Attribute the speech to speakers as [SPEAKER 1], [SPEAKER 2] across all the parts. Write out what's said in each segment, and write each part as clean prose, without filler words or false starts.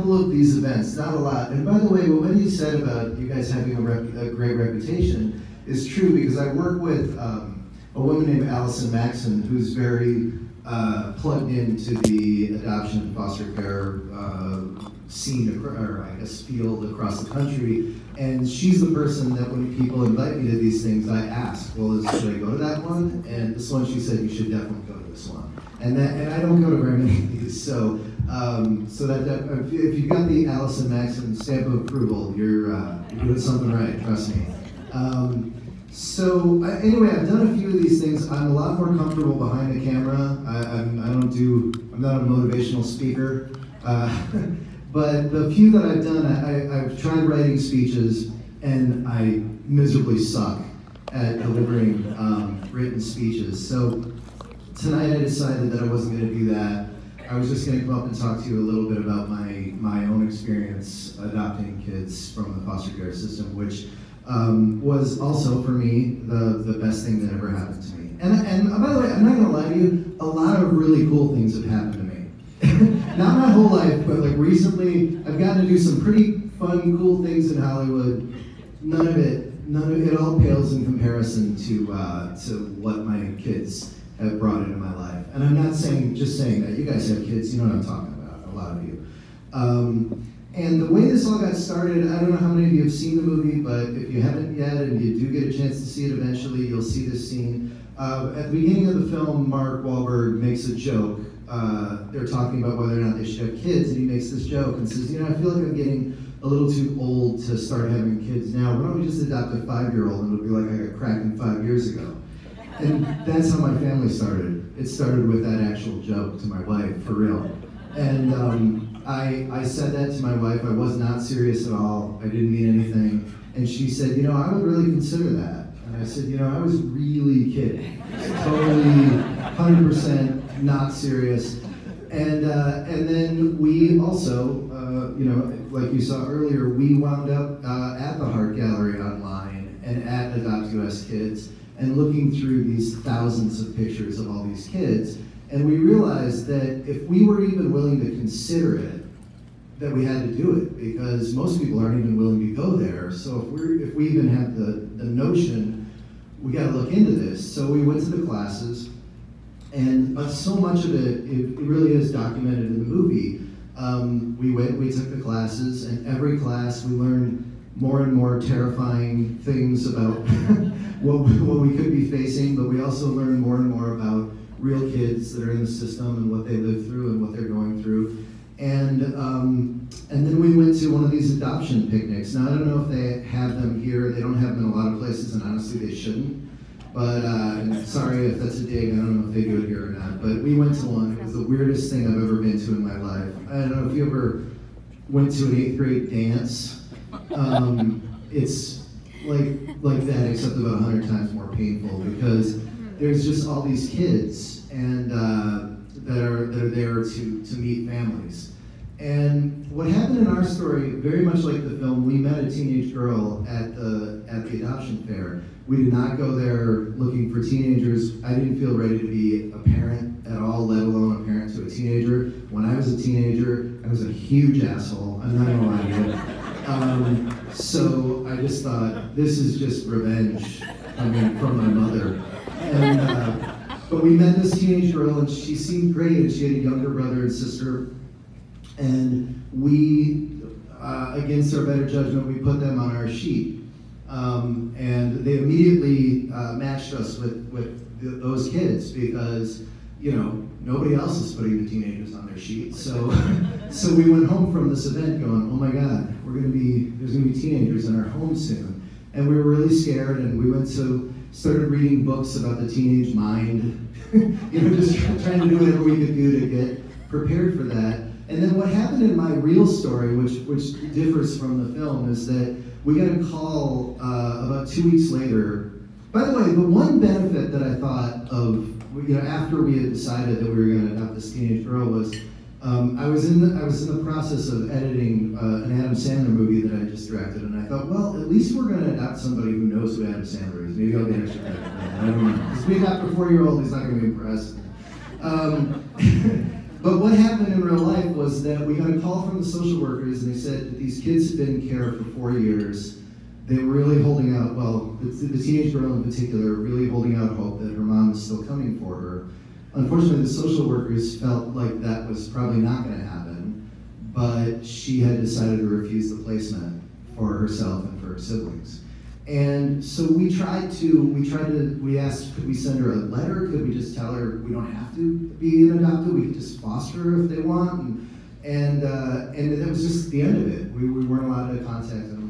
[SPEAKER 1] couple of these events, not a lot. And by the way, what you said about you guys having a great reputation is true, because I work with a woman named Allison Maxon, who's very plugged into the adoption and foster care scene, or I guess field across the country. And she's the person that when people invite me to these things, I ask, well, should I go to that one? And this one, she said, you should definitely go to this one. And I don't go to very many of these, so that if you got the Allison Maxon stamp of approval, you're doing something right. Trust me. Anyway, I've done a few of these things. I'm a lot more comfortable behind the camera. I'm not a motivational speaker, but the few that I've done, I've tried writing speeches, and I miserably suck at delivering written speeches. So tonight I decided that I wasn't going to do that. I was just going to come up and talk to you a little bit about my own experience adopting kids from the foster care system, which was also for me the best thing that ever happened to me. And by the way, I'm not going to lie to you, a lot of really cool things have happened to me. Not my whole life, but like recently, I've gotten to do some pretty fun, cool things in Hollywood. None of it all pales in comparison to what my kids have brought into my life. And I'm not just saying that. You guys have kids, you know what I'm talking about, a lot of you. And the way this all got started, I don't know how many of you have seen the movie, but if you haven't yet and you do get a chance to see it eventually, you'll see this scene. At the beginning of the film, Mark Wahlberg makes a joke. They're talking about whether or not they should have kids, and he makes this joke and says, I feel like I'm getting a little too old to start having kids now. Why don't we just adopt a 5-year-old and it'll be like I got cracking 5 years ago. And that's how my family started. It started with that actual joke to my wife, for real. And I said that to my wife. I was not serious at all. I didn't mean anything. And she said, I would really consider that. And I said, I was really kidding. Totally 100% not serious. And then we also, like you saw earlier, we wound up at the Heart Gallery online and at Adopt US Kids, and looking through these thousands of pictures of all these kids, and we realized that if we were even willing to consider it, that we had to do it, because most people aren't even willing to go there. So if we even have the notion, we got to look into this. So we went to the classes, and so much of it really is documented in the movie. We took the classes, and every class we learned more and more terrifying things about what we could be facing, but we also learned more and more about real kids that are in the system and what they live through and what they're going through. And then we went to one of these adoption picnics. Now, I don't know if they have them here. They don't have them in a lot of places, and honestly, they shouldn't. But sorry if that's a dig. I don't know if they do it here or not. But we went to one. It was the weirdest thing I've ever been to in my life. I don't know if you ever went to an 8th grade dance. It's like that, except about 100 times more painful, because there's just all these kids and that are there to meet families. And what happened in our story, very much like the film, we met a teenage girl at the adoption fair. We did not go there looking for teenagers. I didn't feel ready to be a parent at all, let alone a parent to a teenager. When I was a teenager, I was a huge asshole. I'm not gonna lie to you. So I just thought, this is just revenge coming from my mother. But we met this teenage girl, and she seemed great, and she had a younger brother and sister. And we, against our better judgment, we put them on our sheet. And they immediately matched us with those kids, because, nobody else is putting the teenagers on their sheet. So we went home from this event going, oh my God, there's gonna be teenagers in our home soon. And we were really scared, and we started reading books about the teenage mind, just trying to do whatever we could do to get prepared for that. And then what happened in my real story, which differs from the film, is that we got a call about 2 weeks later. By the way, the one benefit that I thought of, after we had decided that we were going to adopt this teenage girl was, I was in the process of editing an Adam Sandler movie that I just directed, and I thought, well, at least we're going to adopt somebody who knows who Adam Sandler is. Maybe I'll get extra credit for that. I don't know. Because we got a 4-year-old, he's not going to be impressed. But what happened in real life was that we got a call from the social workers, and they said that these kids had been in care for 4 years. They were really holding out, well, the teenage girl in particular, really holding out hope that her mom was still coming for her. Unfortunately, the social workers felt like that was probably not going to happen, but she had decided to refuse the placement for herself and for her siblings. And so we asked, could we send her a letter? Could we just tell her we don't have to be an adopted? We could just foster her if they want. And that was just the end of it. We weren't allowed to contact them.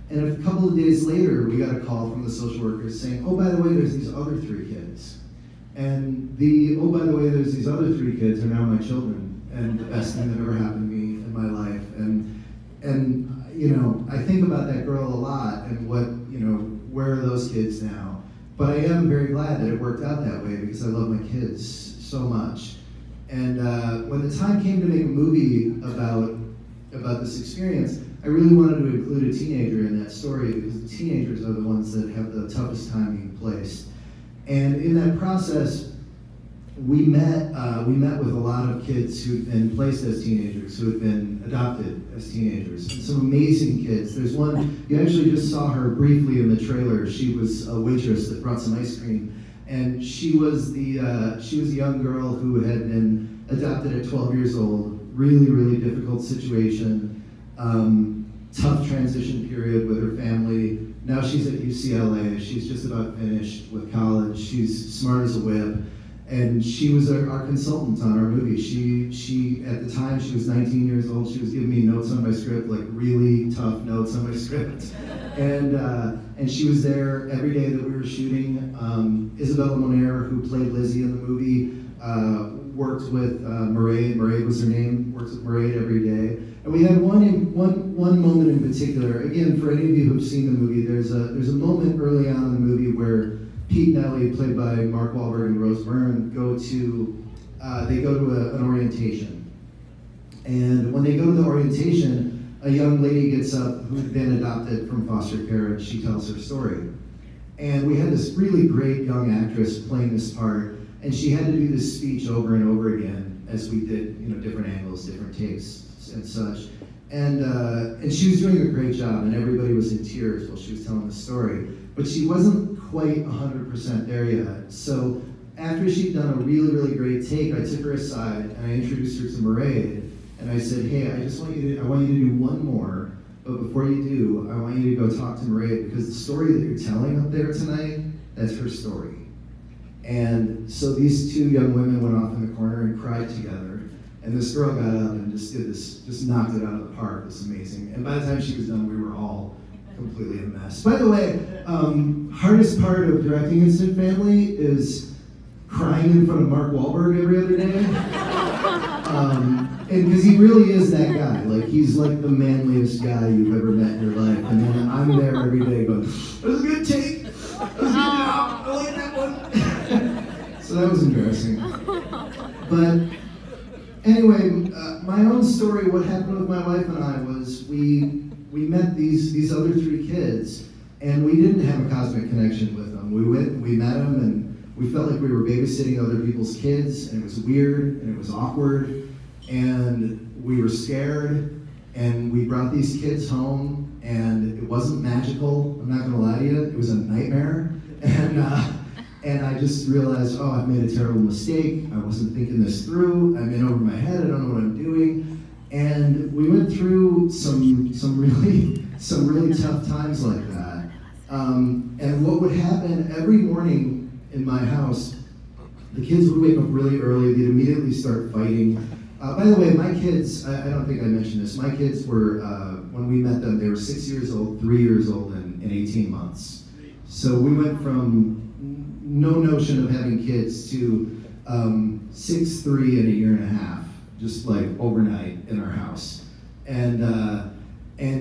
[SPEAKER 1] And a couple of days later, we got a call from the social workers saying, oh, by the way, there's these other 3 kids. And oh, by the way, there's these other 3 kids are now my children, and the best thing that ever happened to me in my life. And you know, I think about that girl a lot, and what, you know, where are those kids now? But I am very glad that it worked out that way, because I love my kids so much. And when the time came to make a movie about this experience, I really wanted to include a teenager in that story, because the teenagers are the ones that have the toughest time being placed. And in that process, we met with a lot of kids who'd been placed as teenagers, who had been adopted as teenagers. And some amazing kids. There's one, you actually just saw her briefly in the trailer. She was a waitress that brought some ice cream. And she was a young girl who had been adopted at 12 years old. Really, really difficult situation. Tough transition period with her family. Now she's at UCLA. She's just about finished with college. She's smart as a whip. And she was our consultant on our movie. She at the time, she was 19 years old. She was giving me notes on my script, like really tough notes on my script. And she was there every day that we were shooting. Isabella Moner, who played Lizzie in the movie, worked with Mairead was her name, worked with Mairead every day. And we had one moment in particular. Again, for any of you who've seen the movie, there's a moment early on in the movie where Pete and Ellie, played by Mark Wahlberg and Rose Byrne, go to an orientation. And when they go to the orientation, a young lady gets up who'd been adopted from foster care, and she tells her story. And we had this really great young actress playing this part, and she had to do this speech over and over again as we did, you know, different angles, different takes, and such. And she was doing a great job, and everybody was in tears while she was telling the story. But she wasn't quite 100% there yet. So after she'd done a really, really great take, I took her aside and I introduced her to Mairead, and I said, hey, I want you to do one more, but before you do, I want you to go talk to Mairead, because the story that you're telling up there tonight, that's her story. And so these 2 young women went off in the corner and cried together. And this girl got up and just knocked it out of the park. It was amazing. And by the time she was done, we were all completely a mess. By the way, hardest part of directing Instant Family is crying in front of Mark Wahlberg every other day. And because he really is that guy. Like, he's like the manliest guy you've ever met in your life. And then I'm there every day going, that was a good take. That was a good job. I like that one. So that was embarrassing. But anyway, my own story, what happened with my wife and I was we met these other 3 kids, and we didn't have a cosmic connection with them. We met them, and we felt like we were babysitting other people's kids, and it was weird, and it was awkward, and we were scared, and we brought these kids home, and it wasn't magical, I'm not gonna lie to you, it was a nightmare, and I just realized, oh, I've made a terrible mistake, I wasn't thinking this through, I'm in over my head, I don't know what I'm doing. And we went through some really tough times like that. And what would happen every morning in my house, the kids would wake up really early, they'd immediately start fighting. By the way, my kids, I don't think I mentioned this, my kids were, when we met them, they were 6 years old, 3 years old, and 18 months. So we went from no notion of having kids to 6, 3, and a year and a half. Just like overnight in our house. And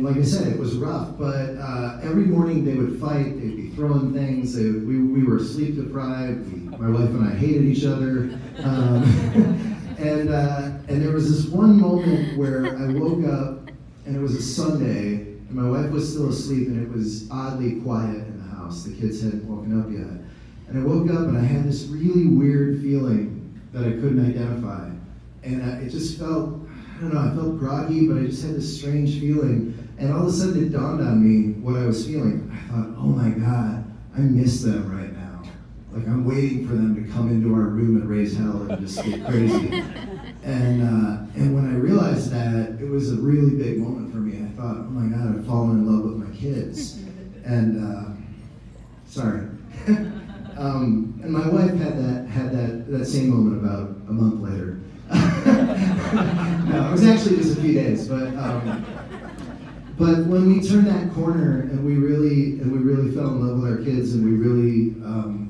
[SPEAKER 1] like I said, it was rough, but every morning they would fight, they'd be throwing things, we were sleep deprived, my wife and I hated each other. And there was this one moment where I woke up, and it was a Sunday, and my wife was still asleep, and it was oddly quiet in the house, the kids hadn't woken up yet. And I woke up and I had this really weird feeling that I couldn't identify. And it just felt, I don't know, I felt groggy, but I just had this strange feeling. And all of a sudden it dawned on me what I was feeling. I thought, oh my God, I miss them right now. Like I'm waiting for them to come into our room and raise hell and just get crazy. And when I realized that, it was a really big moment for me. I thought, oh my God, I've fallen in love with my kids. And sorry. And my wife had that same moment about a month later. No, it was actually just a few days, but when we turned that corner and we really fell in love with our kids and we really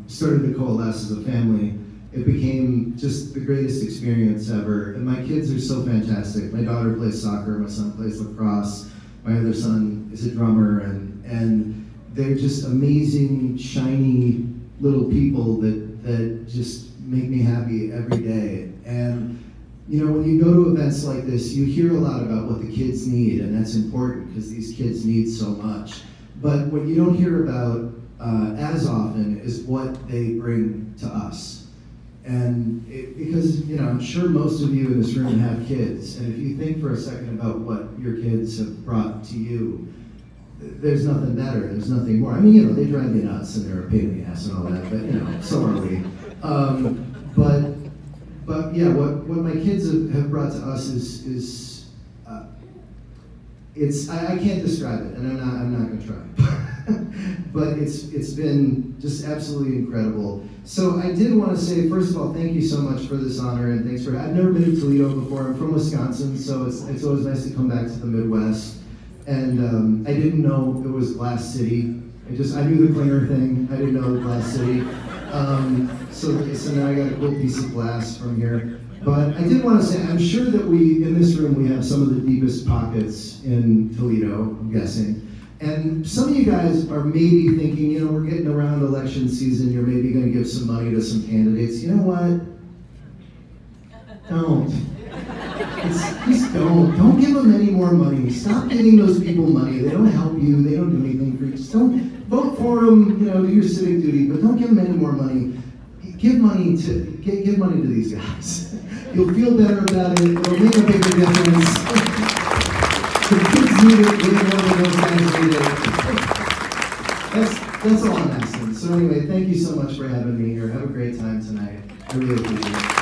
[SPEAKER 1] started to coalesce as a family, it became just the greatest experience ever. And my kids are so fantastic. My daughter plays soccer, my son plays lacrosse, my other son is a drummer, and they're just amazing, shiny little people that just make me happy every day. And you know, when you go to events like this, you hear a lot about what the kids need, and that's important because these kids need so much. But what you don't hear about as often is what they bring to us. And because, you know, I'm sure most of you in this room have kids, and if you think for a second about what your kids have brought to you, there's nothing better, there's nothing more. I mean, you know, they drive you nuts and they're a pain in the ass and all that, but, you know, so are we. But yeah, what my kids have brought to us is I can't describe it, and I'm not going to try. But it's been just absolutely incredible. So I did want to say, first of all, thank you so much for this honor, and thanks for. I've never been to Toledo before. I'm from Wisconsin, so it's always nice to come back to the Midwest. And I didn't know it was Glass City. I knew the Klinger thing. I didn't know the Glass City. So now I got a cool piece of glass from here. But I did want to say, I'm sure that in this room, we have some of the deepest pockets in Toledo, I'm guessing. And some of you guys are maybe thinking, you know, we're getting around election season, you're maybe going to give some money to some candidates. You know what? Don't. Just don't. Don't give them any more money. Stop giving those people money. They don't help you. They don't do anything for you. Just don't vote for them. You know, do your civic duty, but don't give them any more money. Give money to these guys. You'll feel better about it. It'll make a bigger difference. The kids need it way more than those guys need it. That's all I'm asking. So anyway, thank you so much for having me here. Have a great time tonight. I really appreciate it.